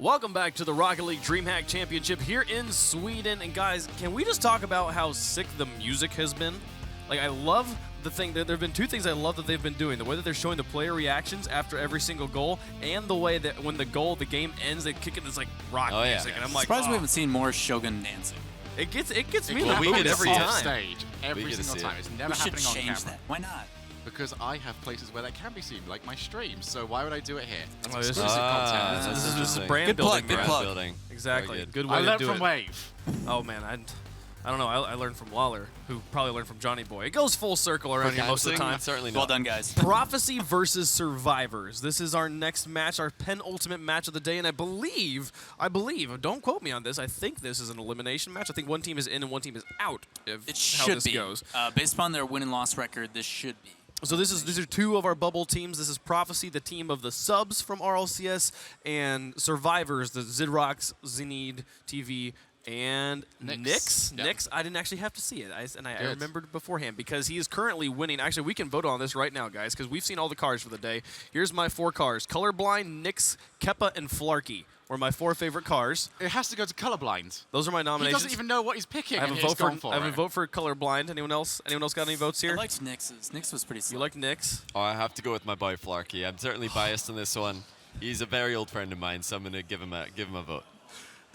Welcome back to the Rocket League DreamHack Championship here in Sweden. And guys, can we just talk about how sick the music has been? Like, I love the thing that there have been two things I love that they've been doing. The way that they're showing the player reactions after every single goal, and the way that when the game ends, they kick it this like rock music. And I'm like, surprised we haven't seen more Shogun dancing. It gets me in Well, the we mood get every it time. off stage every single time. It's never We should happening on change camera. that. Why not? Because I have places where that can be seen, like my streams. So why would I do it here? That's Oh, this is- exclusive content. This is brand Good building. plug, good man. plug. Building. Exactly. Very good. Good way I to learned do from it. Wave. Oh man, I don't know. I learned from Lawler, who probably learned from Johnny Boy. It goes full circle around here most of the time. Certainly Well not. done, guys. Prophecy versus Survivors. This is our next match, our penultimate match of the day, and I believe, don't quote me on this, I think this is an elimination match. I think one team is in and one team is out, if It how should this be. goes. Based upon their win and loss record, this should be. So these are two of our bubble teams. This is Prophecy, the team of the subs from RLCS, and Survivors, the Zidrox, Zenid, TV, and Nyx. Yep. Nyx, I didn't actually have to see it, I Good. remembered beforehand because he is currently winning. Actually, we can vote on this right now, guys, because we've seen all the cars for the day. Here's my 4 cars. Colorblind, Nyx, Keppa, and Flarky were my 4 favorite cars. It has to go to colorblind. Those are my He nominations. doesn't even know what he's picking. I have and a he's vote for gone for I have a it. vote for Colorblind. Anyone else? Anyone else got any votes I here? liked Nyx's. Nyx was pretty slow. You like Nyx? Oh, I have to go with my boy Flarky. I'm certainly biased on this one. He's a very old friend of mine, so I'm going to give him a vote.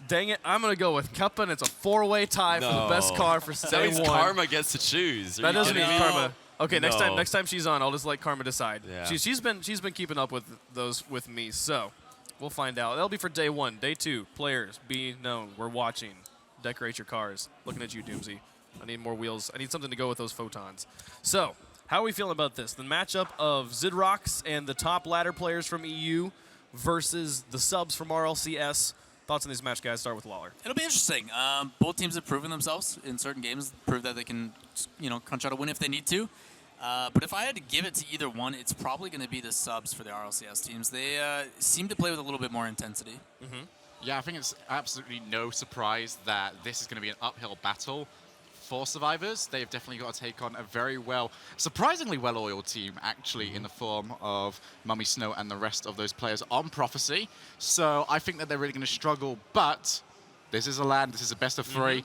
Dang it, I'm going to go with Keppa, and it's a 4-way tie for the best car for That day means 1. Karma gets to choose. Are That you doesn't kidding mean me? Karma. Okay, next No. time she's on, I'll just let Karma decide. Yeah. She's been keeping up with those with me, so we'll find out. That'll be for day 1. Day 2, players, be known. We're watching. Decorate your cars. Looking at you, Doomsy. I need more wheels. I need something to go with those photons. So, how are we feeling about this? The matchup of Zidrox and the top ladder players from EU versus the subs from RLCS. Thoughts on this match, guys? Start with Lawler. It'll be interesting. Both teams have proven themselves in certain games, proved that they can, crunch out a win if they need to. But if I had to give it to either one, it's probably going to be the subs for the RLCS teams. They seem to play with a little bit more intensity. Yeah, I think it's absolutely no surprise that this is going to be an uphill battle for Survivors. They've definitely got to take on a surprisingly well-oiled team, actually, in the form of Mummy Snow and the rest of those players on Prophecy. So I think that they're really going to struggle, but this is a LAN, this is a best of 3.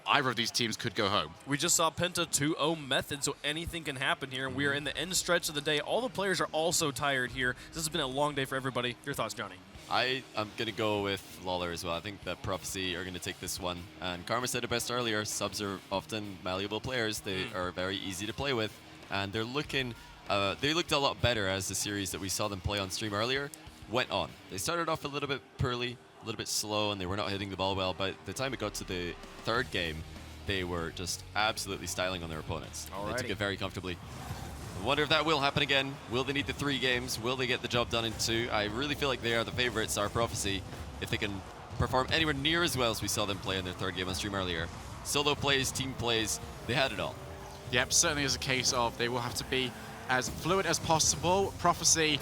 Either of these teams could go home. We just saw Penta 2-0 method, so anything can happen here. We are in the end stretch of the day. All the players are also tired here. This has been a long day for everybody. Your thoughts, Johnny? I'm going to go with Lawler as well. I think that Prophecy are going to take this one. And Karma said it best earlier, subs are often malleable players. They are very easy to play with. And they're looking, they looked a lot better as the series that we saw them play on stream earlier went on. They started off a little bit poorly, a little bit slow, and they were not hitting the ball well. By the time it got to the 3rd game, they were just absolutely styling on their opponents. They took it very comfortably. I wonder if that will happen again. Will they need the 3 games? Will they get the job done in 2? I really feel like they are the favorites, our Prophecy, if they can perform anywhere near as well as we saw them play in their 3rd game on stream earlier. Solo plays, team plays, they had it all. Yep, certainly is a case of they will have to be as fluid as possible. Prophecy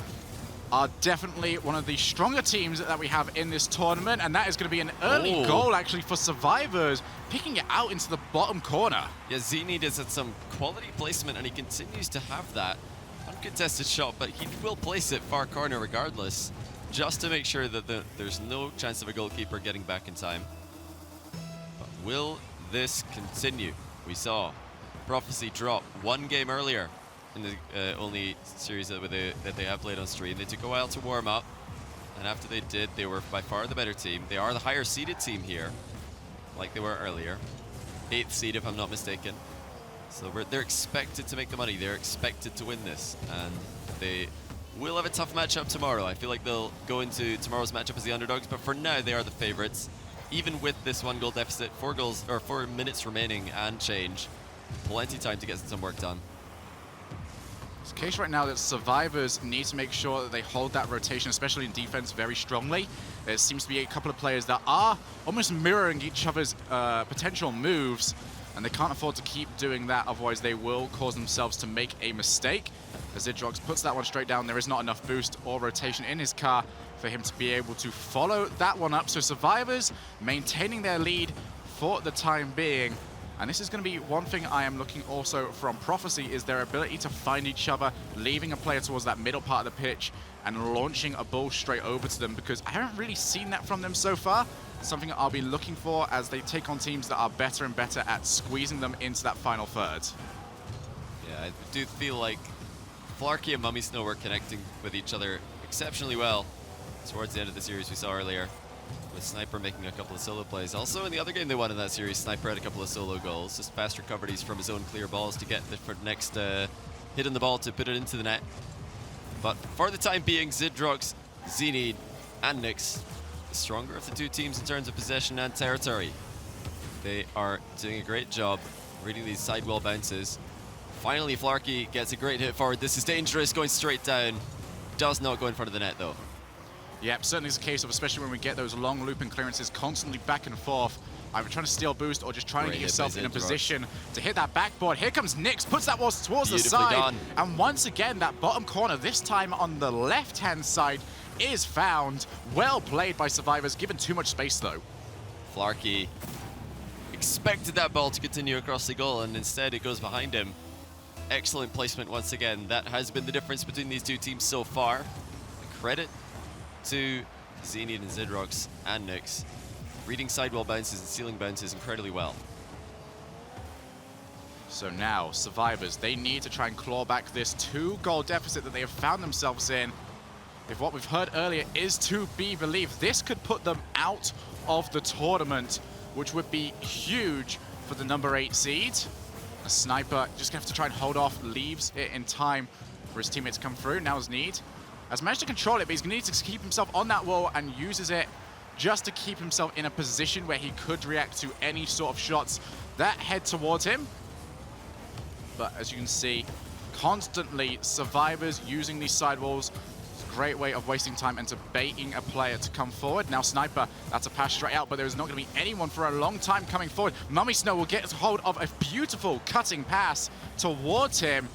are definitely one of the stronger teams that we have in this tournament, and that is going to be an early goal, actually, for Survivors, picking it out into the bottom corner. Yeah, Zenid is at some quality placement, and he continues to have that uncontested shot, but he will place it far corner regardless, just to make sure that there's no chance of a goalkeeper getting back in time. But will this continue? We saw Prophecy drop 1 game earlier in the only series that they have played on stream. They took a while to warm up, and after they did, they were by far the better team. They are the higher seeded team here, like they were earlier. 8th seed, if I'm not mistaken. So they're expected to make the money. They're expected to win this, and they will have a tough matchup tomorrow. I feel like they'll go into tomorrow's matchup as the underdogs, but for now, they are the favorites. Even with this 1 goal deficit, 4 minutes remaining and change, plenty of time to get some work done. It's a case right now that Survivors need to make sure that they hold that rotation, especially in defense, very strongly. There seems to be a couple of players that are almost mirroring each other's potential moves, and they can't afford to keep doing that, otherwise they will cause themselves to make a mistake. As Zidrox puts that one straight down, there is not enough boost or rotation in his car for him to be able to follow that one up. So Survivors maintaining their lead for the time being. And this is going to be one thing I am looking also from Prophecy, is their ability to find each other, leaving a player towards that middle part of the pitch and launching a ball straight over to them, because I haven't really seen that from them so far. Something I'll be looking for as they take on teams that are better and better at squeezing them into that final third. Yeah, I do feel like Flarky and Mummy Snow were connecting with each other exceptionally well towards the end of the series we saw earlier, with Sniper making a couple of solo plays. Also in the other game they won in that series, Sniper had a couple of solo goals, just fast recoveries from his own clear balls to get for the next hit on the ball to put it into the net. But for the time being, Zidrox, Zenid, and Nyx, the stronger of the two teams in terms of possession and territory. They are doing a great job reading these sidewall bounces. Finally, Flarky gets a great hit forward. This is dangerous, going straight down. Does not go in front of the net, though. Yep, certainly is a case of, especially when we get those long looping clearances constantly back and forth, either trying to steal boost or just trying to get yourself in a position to hit that backboard. Here comes Nyx, puts that towards the side. Done. And once again, that bottom corner, this time on the left-hand side, is found. Well played by Survivors, given too much space, though. Flarky expected that ball to continue across the goal, and instead it goes behind him. Excellent placement once again. That has been the difference between these two teams so far. A credit to Zenid and Zidrox and Nyx, reading sidewall bounces and ceiling bounces incredibly well. So now, Survivors, they need to try and claw back this 2-goal deficit that they have found themselves in. If what we've heard earlier is to be believed, this could put them out of the tournament, which would be huge for the number 8 seed. A Sniper just gonna have to try and hold off, leaves it in time for his teammate to come through. Now Zenid has managed to control it, but he's gonna need to keep himself on that wall and uses it just to keep himself in a position where he could react to any sort of shots that head towards him. But as you can see, constantly Survivors using these sidewalls. It's a great way of wasting time and to baiting a player to come forward. Now Sniper, that's a pass straight out, but there is not going to be anyone for a long time coming forward. Mummy Snow will get hold of a beautiful cutting pass towards him.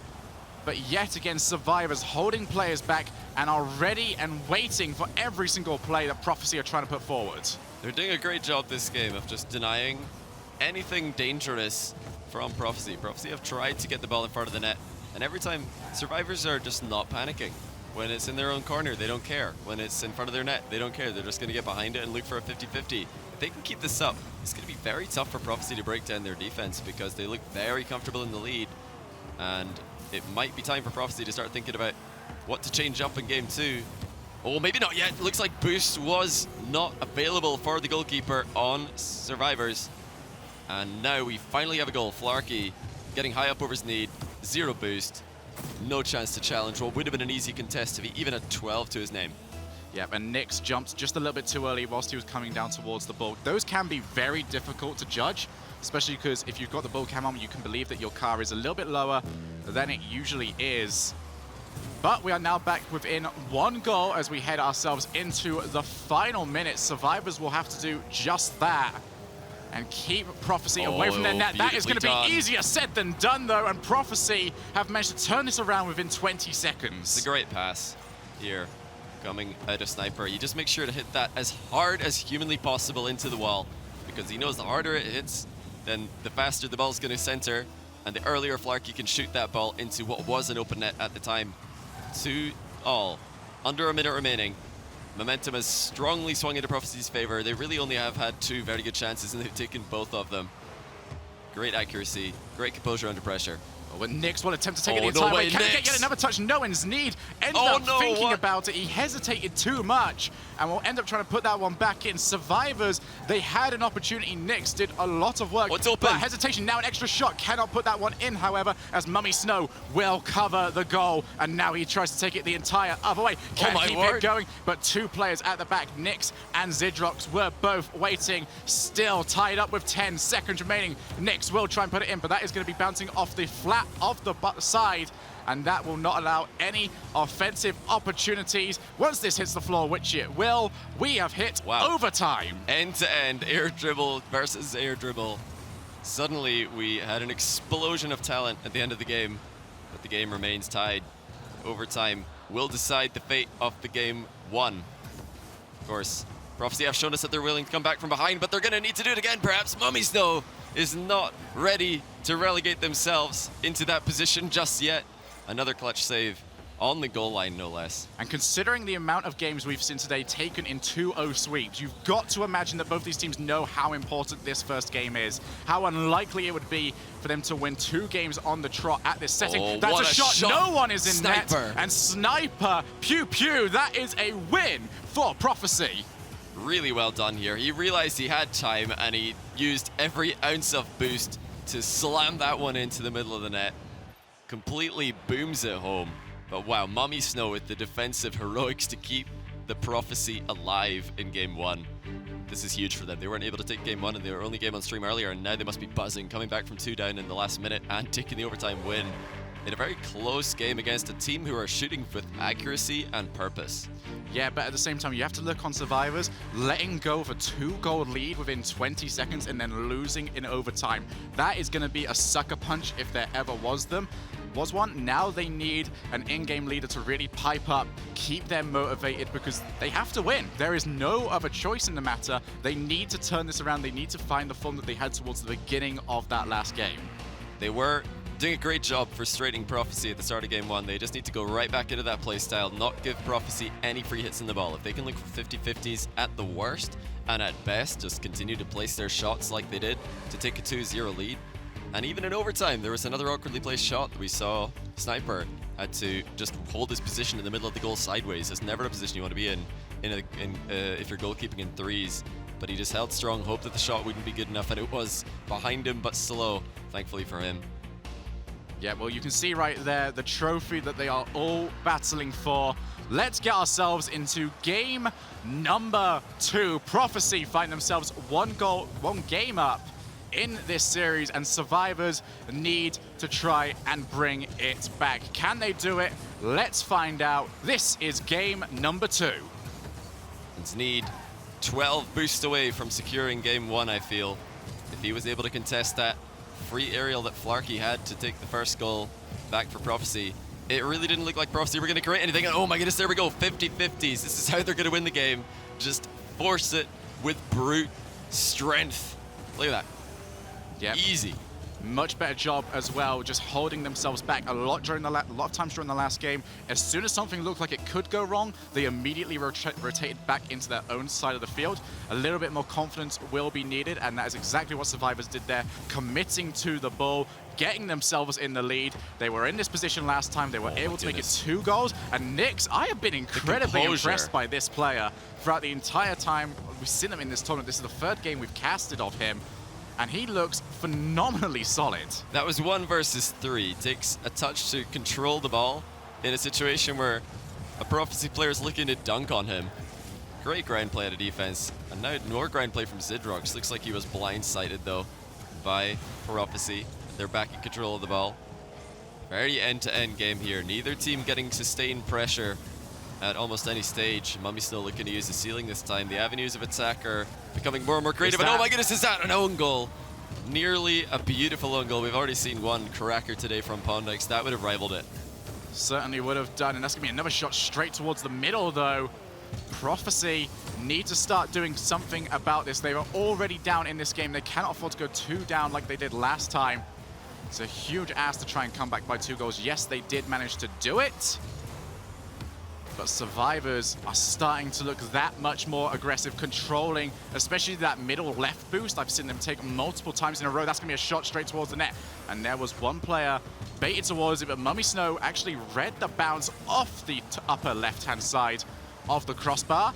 But yet again, Survivors holding players back and are ready and waiting for every single play that Prophecy are trying to put forward. They're doing a great job this game of just denying anything dangerous from Prophecy. Prophecy have tried to get the ball in front of the net, and every time Survivors are just not panicking. When it's in their own corner, they don't care. When it's in front of their net, they don't care. They're just going to get behind it and look for a 50-50. If they can keep this up, it's going to be very tough for Prophecy to break down their defense, because they look very comfortable in the lead, and it might be time for Prophecy to start thinking about what to change up in game 2. Oh, maybe not yet. Looks like boost was not available for the goalkeeper on Survivors. And now we finally have a goal. Flarky getting high up over his need. 0 boost. No chance to challenge what would have been an easy contest if he even had 12 to his name. Yep, and Nyx jumped just a little bit too early whilst he was coming down towards the ball. Those can be very difficult to judge, especially because if you've got the bull cam on, you can believe that your car is a little bit lower than it usually is. But we are now back within 1 goal as we head ourselves into the final minute. Survivors will have to do just that and keep Prophecy away from their net. That is going to be easier said than done, though, and Prophecy have managed to turn this around within 20 seconds. It's a great pass here coming out of Sniper. You just make sure to hit that as hard as humanly possible into the wall, because he knows the harder it hits, then the faster the ball's going to center, and the earlier Flarky can shoot that ball into what was an open net at the time. 2-all. Under a minute remaining. Momentum has strongly swung into Prophecy's favor. They really only have had 2 very good chances, and they've taken both of them. Great accuracy, great composure under pressure. Oh, but Nyx will attempt to take it the entire way. Can he get yet another touch? No one's need. Ended up thinking about it. He hesitated too much and will end up trying to put that one back in. Survivors, they had an opportunity. Nyx did a lot of work. What's open? But hesitation, now an extra shot. Cannot put that one in, however, as Mummy Snow will cover the goal. And now he tries to take it the entire other way. Can't keep it going, but 2 players at the back. Nyx and Zidrox were both waiting. Still tied up with 10 seconds remaining. Nyx will try and put it in, but that is going to be bouncing off the flat of the side, and that will not allow any offensive opportunities. Once this hits the floor, which it will, we have hit overtime. End-to-end air dribble versus air dribble. Suddenly, we had an explosion of talent at the end of the game, but the game remains tied. Overtime will decide the fate of the game 1. Of course, Prophecy have shown us that they're willing to come back from behind, but they're going to need to do it again, perhaps. Mummy Snow is not ready to relegate themselves into that position just yet. Another clutch save on the goal line, no less. And considering the amount of games we've seen today taken in 2-0 sweeps, you've got to imagine that both these teams know how important this first game is, how unlikely it would be for them to win 2 games on the trot at this setting. Oh, That's what a a shot. shot. No one is in Sniper. net. And Sniper, pew pew, that is a win for Prophecy. Really well done here. He realized he had time and he used every ounce of boost to slam that one into the middle of the net. Completely booms it home. But wow, Mummy Snow with the defensive heroics to keep the Prophecy alive in game 1. This is huge for them. They weren't able to take game 1 in their only game on stream earlier, and now they must be buzzing, coming back from 2 down in the last minute and taking the overtime win in a very close game against a team who are shooting with accuracy and purpose. Yeah, but at the same time, you have to look on Survivors, letting go of a 2-goal lead within 20 seconds and then losing in overtime. That is going to be a sucker punch if there ever was one. Now they need an in-game leader to really pipe up, keep them motivated, because they have to win. There is no other choice in the matter. They need to turn this around. They need to find the form that they had towards the beginning of that last game. They were doing a great job frustrating Prophecy at the start of game 1. They just need to go right back into that play style, not give Prophecy any free hits in the ball. If they can look for 50-50s at the worst, and at best just continue to place their shots like they did to take a 2-0 lead. And even in overtime, there was another awkwardly placed shot that we saw. Sniper had to just hold his position in the middle of the goal sideways. It's never a position you want to be in if you're goalkeeping in threes. But he just held strong, hoped that the shot wouldn't be good enough, and it was behind him, but slow, thankfully for him. Yeah, well, you can see right there the trophy that they are all battling for. Let's get ourselves into game number 2. Prophecy find themselves one game up in this series, and Survivors need to try and bring it back. Can they do it? Let's find out. This is game number 2. It's need 12 boosts away from securing game 1, I feel. If he was able to contest that free aerial that Flarky had to take the first goal back for Prophecy, it really didn't look like Prophecy were going to create anything. And oh my goodness, there we go, 50-50s. This is how they're going to win the game. Just force it with brute strength. Look at that. Yep. Easy. Much better job as well, just holding themselves back a lot of times during the last game. As soon as something looked like it could go wrong, they immediately rotated back into their own side of the field. A little bit more confidence will be needed, and that is exactly what Survivors did there, committing to the ball, getting themselves in the lead. They were in this position last time. They were able to make it 2 goals. And Nyx, I have been incredibly impressed by this player throughout the entire time we've seen him in this tournament. This is the 3rd game we've casted of him, and he looks phenomenally solid. That was 1 versus 3. Takes a touch to control the ball in a situation where a Prophecy player is looking to dunk on him. Great grind play out of defense. And now more grind play from Zidrox. Looks like he was blindsided though by Prophecy. They're back in control of the ball. Very end-to-end game here. Neither team getting sustained pressure at almost any stage. Mummy still looking to use the ceiling this time. The avenues of attack are becoming more and more creative. And oh my goodness, is that an own goal? Nearly a beautiful own goal. We've already seen one cracker today from Pondex. That would have rivaled it. Certainly would have done, and that's going to be another shot straight towards the middle, though. Prophecy need to start doing something about this. They were already down in this game. They cannot afford to go 2 down like they did last time. It's a huge ask to try and come back by 2 goals. Yes, they did manage to do it, but Survivors are starting to look that much more aggressive, controlling, especially that middle left boost. I've seen them take multiple times in a row. That's going to be a shot straight towards the net. And there was one player baited towards it, but Mummy Snow actually read the bounce off the upper left-hand side of the crossbar.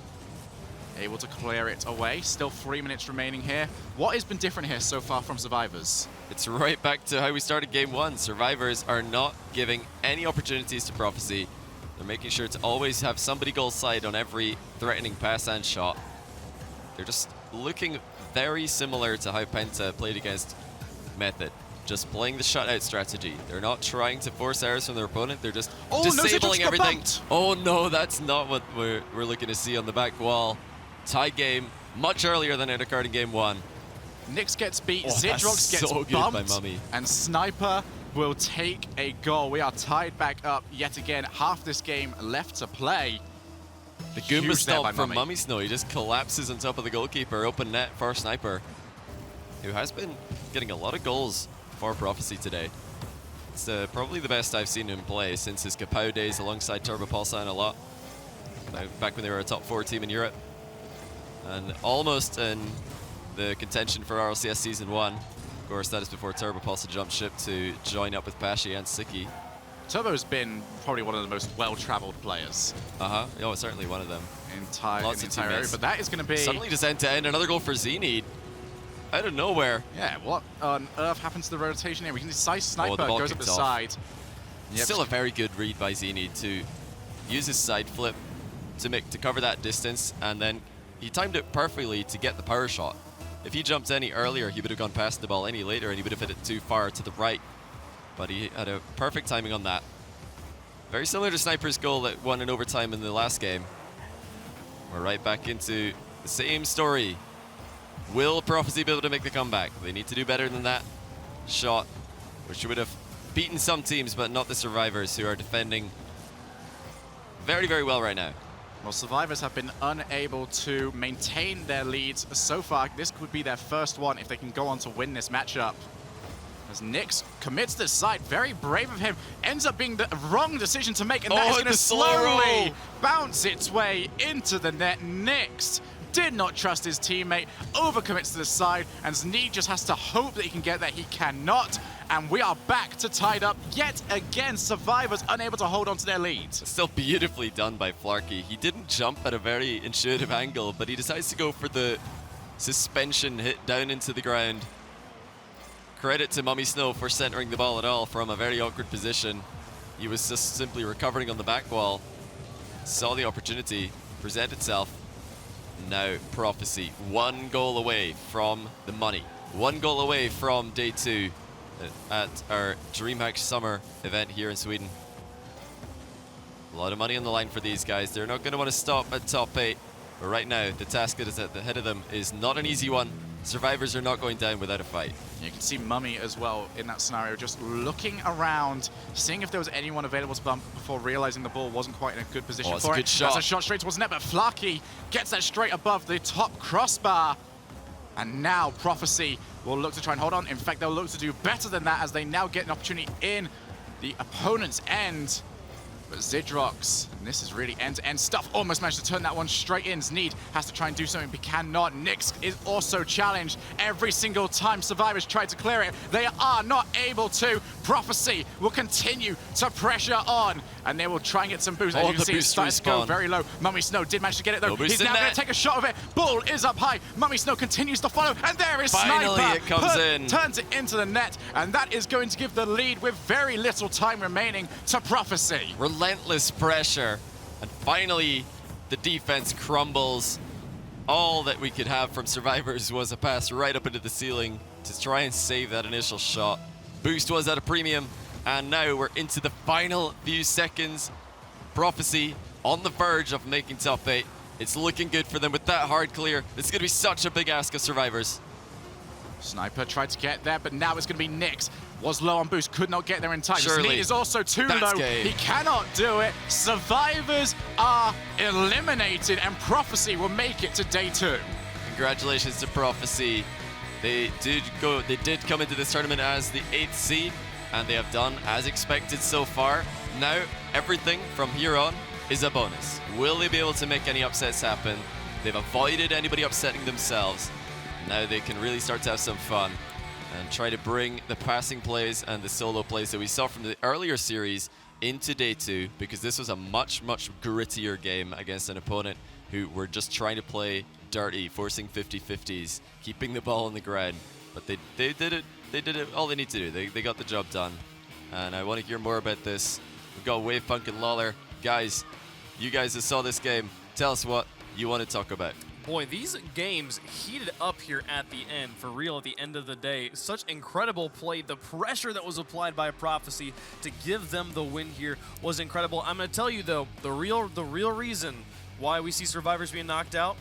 Able to clear it away. Still 3 minutes remaining here. What has been different here so far from Survivors? It's right back to how we started game 1. Survivors are not giving any opportunities to Prophecy. They're making sure to always have somebody goal side on every threatening pass and shot. They're just looking very similar to how Penta played against Method. Just playing the shutout strategy. They're not trying to force errors from their opponent. They're just disabling everything. Oh no, that's not what we're looking to see on the back wall. Tied game much earlier than it occurred in game 1. Nyx gets beat, Oh, Zidrox gets so good by bumped, Mummy. and Sniper will take a goal. We are tied back up yet again. Half this game left to play. The Huge Goomba there by stomp from Mummy. Mummy Snow. He just collapses on top of the goalkeeper. Open net for Sniper. who has been getting a lot of goals for Prophecy today. It's probably the best I've seen him play since his Kapow days alongside Turbo Pulsar a lot. Back when they were a top 4 team in Europe. And almost in the contention for RLCS Season 1. Of course, that is before Turbo Pulsar jumped ship to join up with Pashi and Siki. Turbo's been probably one of the most well-traveled players. Oh, certainly one of them. In the entire area, but that is going to be... Suddenly just end-to-end, another goal for Zenith. Out of nowhere. Yeah, what on earth happened to the rotation here? We can see Sniper goes up the side. Yep. Still a very good read by Zenith to use his side flip to cover that distance, and then he timed it perfectly to get the power shot. If he jumped any earlier, he would have gone past the ball any later, and he would have hit it too far to the right. But he had a perfect timing on that. Very similar to Sniper's goal that won in overtime in the last game. We're right back into the same story. Will Prophecy be able to make the comeback? They need to do better than that shot, which would have beaten some teams, but not the Survivors, who are defending very, very well right now. Well, Survivors have been unable to maintain their leads so far. This could be their first one if they can go on to win this matchup. As Nyx commits this side, very brave of him, ends up being the wrong decision to make, and that is going to slowly bounce its way into the net. Nyx did not trust his teammate, overcommits to the side, and Sneed just has to hope that he can get there. He cannot, and we are back to tied up yet again. Survivors unable to hold on to their leads. Still beautifully done by Flarky. He didn't jump at a very intuitive angle, but he decides to go for the suspension hit down into the ground. Credit to Mummy Snow for centering the ball at all from a very awkward position. He was just simply recovering on the back wall. Saw the opportunity present itself. Now Prophecy, 1 goal away from the money. 1 goal away from day 2 at our DreamHack Summer event here in Sweden. A lot of money on the line for these guys. They're not going to want to stop at top 8. But right now, the task that is at the head of them is not an easy one. Survivors are not going down without a fight. You can see Mummy as well in that scenario, just looking around, seeing if there was anyone available to bump before realizing the ball wasn't quite in a good position for it. Good shot. That's a shot straight towards net, but Flarky gets that straight above the top crossbar. And now Prophecy will look to try and hold on. In fact, they'll look to do better than that as they now get an opportunity in the opponent's end. But Zidrox, and this is really end-to-end stuff, almost managed to turn that one straight in. Sneed has to try and do something, but cannot. Nyx is also challenged every single time Survivors try to clear it. They are not able to. Prophecy will continue to pressure on, and they will try and get some boost. As you can see, it's starting to go very low. Mummy Snow did manage to get it, though. He's now going to take a shot of it. Ball is up high. Mummy Snow continues to follow, and there is Finally, Sniper. it comes in. Turns it into the net, and that is going to give the lead with very little time remaining to Prophecy. Relentless pressure, and finally the defense crumbles. All that we could have from Survivors was a pass right up into the ceiling to try and save that initial shot. Boost was at a premium, and now we're into the final few seconds. Prophecy on the verge of making top 8. It's looking good for them with that hard clear. This is going to be such a big ask of Survivors. Sniper tried to get there, but now it's going to be Nyx. Was low on boost, could not get there in time. Surely. Sneed is also too low. Game. He cannot do it. Survivors are eliminated, and Prophecy will make it to day 2. Congratulations to Prophecy. They did come into this tournament as the 8th seed, and they have done as expected so far. Now, everything from here on is a bonus. Will they be able to make any upsets happen? They've avoided anybody upsetting themselves. Now they can really start to have some fun and try to bring the passing plays and the solo plays that we saw from the earlier series into day 2, because this was a much, much grittier game against an opponent who were just trying to play dirty, forcing 50-50s, keeping the ball on the ground. But they did it. They did it all they need to do. They got the job done. And I want to hear more about this. We've got Wave Punk and Lawler. Guys, you guys that saw this game, tell us what you want to talk about. Boy, these games heated up here at the end, for real, at the end of the day. Such incredible play. The pressure that was applied by Prophecy to give them the win here was incredible. I'm going to tell you, though, the real reason why we see Survivors being knocked out,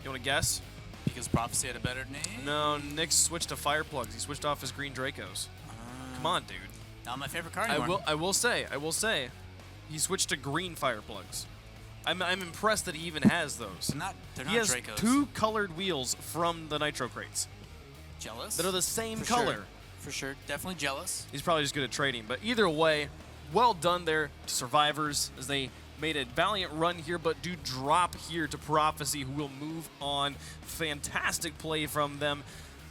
you want to guess? Because Prophecy had a better name? No, Nyx switched to Fire Plugs. He switched off his green Dracos. Come on, dude. Not my favorite card anymore. I will say, he switched to green Fire Plugs. I'm impressed that he even has those. They're not he has Dracos. 2 colored wheels from the Nitro crates. Jealous. that are the same For color. Sure. For sure. Definitely jealous. He's probably just good at trading. But either way, well done there to Survivors as they made a valiant run here, but do drop here to Prophecy, who will move on. Fantastic play from them.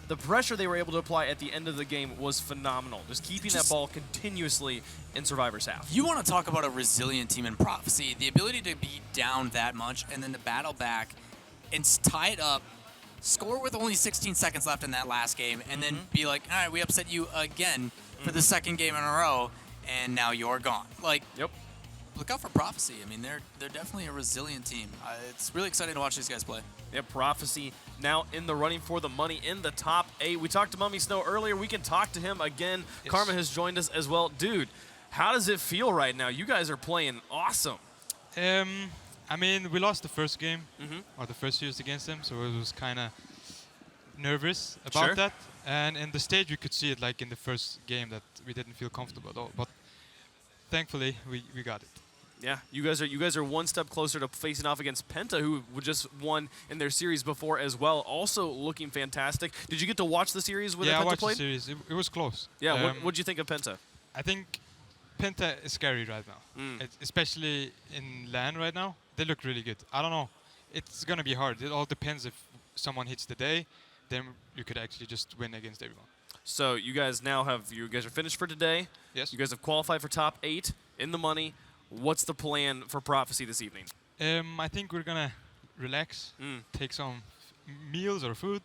The pressure they were able to apply at the end of the game was phenomenal. Just keeping that ball continuously in Survivor's half. You want to talk about a resilient team in Prophecy. The ability to be down that much and then to battle back and tie it up, score with only 16 seconds left in that last game, and then be like, all right, we upset you again for the second game in a row, and now you're gone. Like, Yep. look out for Prophecy. I mean, they're definitely a resilient team. It's really exciting to watch these guys play. Yeah, Prophecy now in the running for the money in the top 8. We talked to Mummy Snow earlier. We can talk to him again. Yes. Karma has joined us as well. Dude, how does it feel right now? You guys are playing awesome. I mean, we lost the first game, or the first series against them, so it was kind of nervous about Sure. that. And in the stage, we could see it like in the first game that we didn't feel comfortable at all. But thankfully, we got it. Yeah, you guys are one step closer to facing off against Penta, who just won in their series before as well. Also looking fantastic. Did you get to watch the series when Yeah, I Penta watched played? the series. It was close. Yeah, what'd you think of Penta? I think Penta is scary right now, especially in LAN right now. They look really good. I don't know. It's gonna be hard. It all depends if someone hits the day, then you could actually just win against everyone. So you guys are finished for today. Yes. You guys have qualified for top 8 in the money. What's the plan for Prophecy this evening? I think we're gonna relax, take some meals or food,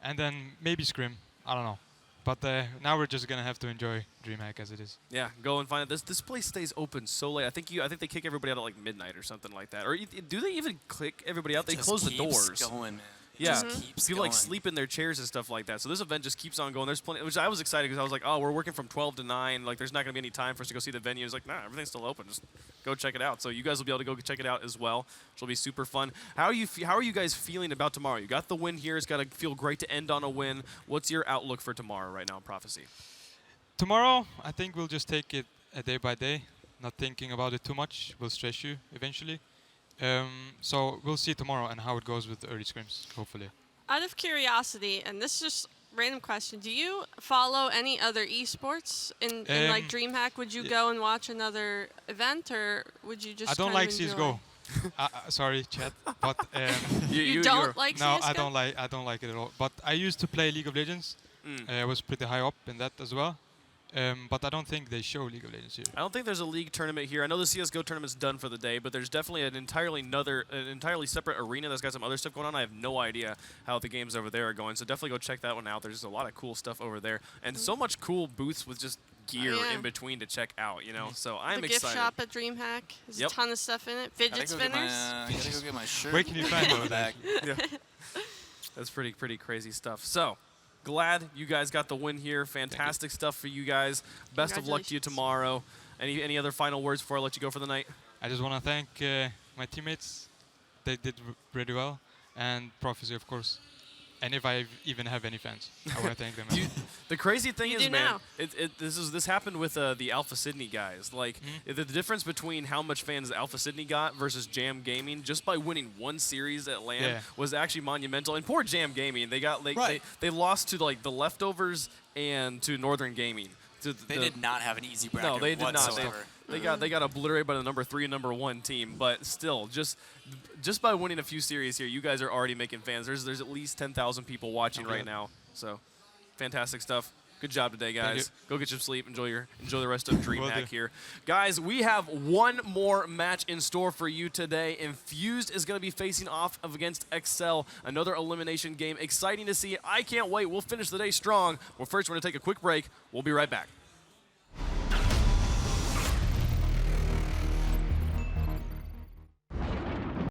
and then maybe scrim. I don't know. But now we're just gonna have to enjoy DreamHack as it is. Yeah, go and find it. This place stays open so late. I think they kick everybody out at like midnight or something like that. Or do they even kick everybody out? They Just close the keeps doors. going, man. It Yeah, just keeps people like going. sleep in their chairs and stuff like that. So this event just keeps on going. There's plenty, which I was excited because I was like, oh, we're working from 12 to 9. Like, there's not going to be any time for us to go see the venue. It's like, nah, everything's still open. Just go check it out. So you guys will be able to go check it out as well, which will be super fun. How are you guys feeling about tomorrow? You got the win here. It's got to feel great to end on a win. What's your outlook for tomorrow right now in Prophecy? Tomorrow, I think we'll just take it a day by day, not thinking about it too much. Will stress you eventually. So we'll see tomorrow and how it goes with the early scrims, hopefully. Out of curiosity, and this is just random question, do you follow any other esports in like DreamHack? Would you go and watch another event, or would you just I don't kind like of CS:GO. Sorry, chat, but You don't like no, CS:GO? I don't like it at all. But I used to play League of Legends. I was pretty high up in that as well. But I don't think they show League of Legends here. I don't think there's a league tournament here. I know the CS:GO tournament's done for the day, but there's definitely an entirely separate arena that's got some other stuff going on. I have no idea how the games over there are going, so definitely go check that one out. There's just a lot of cool stuff over there, and so much cool booths with just gear yeah. in between to check out. You know, so I'm the excited. gift shop at DreamHack. There's Yep. a ton of stuff in it. Fidget spinners. I gotta go get my shirt. Where can you find all back? Yeah. That's pretty crazy stuff. So, glad you guys got the win here. Fantastic stuff for you guys. Best of luck to you Congratulations. tomorrow. Any other final words before I let you go for the night? I just want to thank my teammates. They did really well, and Prophecy, of course. And if I even have any fans, I want to thank them. as well. The crazy thing You is, do man, now. this happened with the Alpha Sydney guys. Like the difference between how much fans Alpha Sydney got versus Jam Gaming, just by winning one series at LAN, Yeah. was actually monumental. And poor Jam Gaming, they got Right. they lost to like the Leftovers and to Northern Gaming. They did not have an easy bracket No, they did not. whatsoever. They got obliterated by the number 3 and number 1 team, but still, just by winning a few series here, you guys are already making fans. There's at least 10,000 people watching right now, so fantastic stuff. Good job today, guys. Go get some sleep. Enjoy the rest of DreamHack here, guys. We have one more match in store for you today. Infused is going to be facing off against Excel, another elimination game. Exciting to see. I can't wait. We'll finish the day strong. Well, first we're going to take a quick break. We'll be right back.